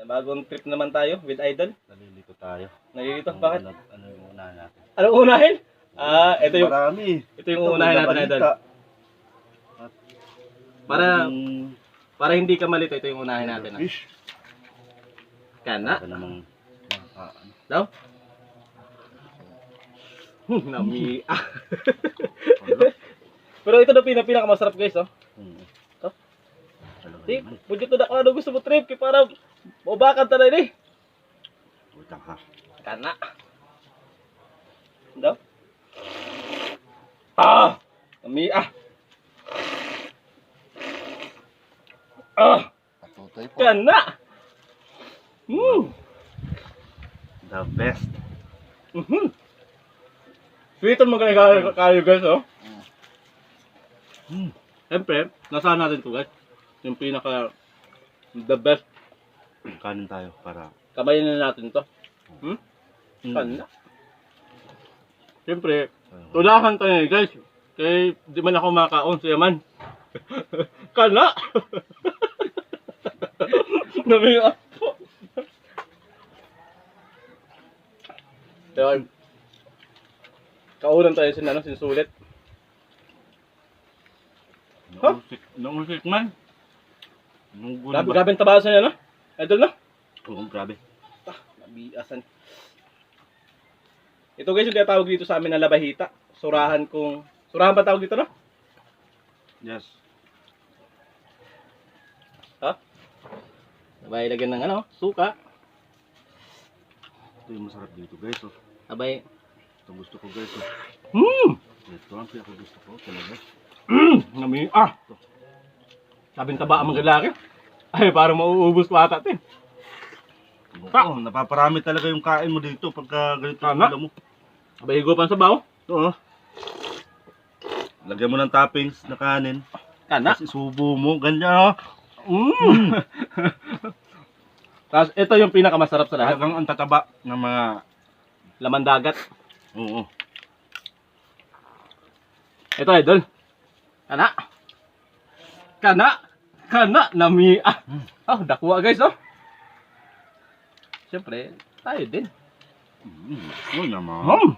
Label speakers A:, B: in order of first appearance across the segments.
A: Bagong trip naman tayo with Idol.
B: Nalilito tayo.
A: Nalilito, bakit?
B: Ano yung unahan natin?
A: Anong unahin? Ito yung
B: Marami.
A: ito yung unahin natin, Idol. Para hindi ka malito, ito yung unahin natin.
B: Fish.
A: Kana?
B: Ito namang
A: Daw? Nami. Pero ito na pinakamasarap, guys, oh. Ito. Di, budget na ano gusto mo trip, kaya para mabakan talaga eh.
B: Utang ha.
A: Kana. Daw? Ah! Nami.
B: Patutoy po.
A: Kana!
B: The best.
A: Sweeton mo kayo guys, oh. Siyempre, nasaan natin to guys? Yung pinaka the best.
B: Kanin tayo para
A: Kabayan na natin to. Kana. Siyempre, tulahan tayo guys. Kaya di man ako makaon sa yaman. Kana! Nami ako. Kaya, kaunan tayo sinusulit.
B: Nausik man.
A: Grabe ang tabasan niya, no? Idol, no?
B: Oo, grabe.
A: Nabiasan. Ito guys, yung tinatawag dito sa amin na labahita. Surahan ba tawag dito, no?
B: Yes.
A: Ha? Sabay lagyan ng ano, suka.
B: Ito yung masarap dito guys. Oh.
A: Sabay.
B: Ito gusto ko guys. Oh. Ito ang pinaka gusto ko talaga.
A: Nami, sabing taba ang mga lalaki. Ay, parang mauubos pa ata ito.
B: Oo, napaparami talaga yung kain mo dito pagka ganito ang ulam mo.
A: Sabay higupan sa baw.
B: Oo. Lagyan mo ng toppings na kanin.
A: Kana.
B: Tapos isubo mo, ganyan.
A: Tapos ito yung pinakamasarap sa lahat.
B: Talagang ang tataba ng mga
A: Laman dagat.
B: oo.
A: Ito, Idol. Kana. Nami. Dakuha guys, oh. Siyempre, tayo din.
B: Oo naman.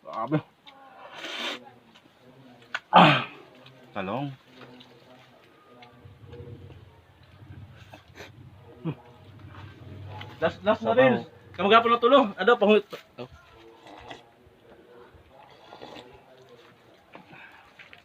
A: Grabe.
B: Talong.
A: Last na rin. Kamagapon na tulo. Ano, pangit.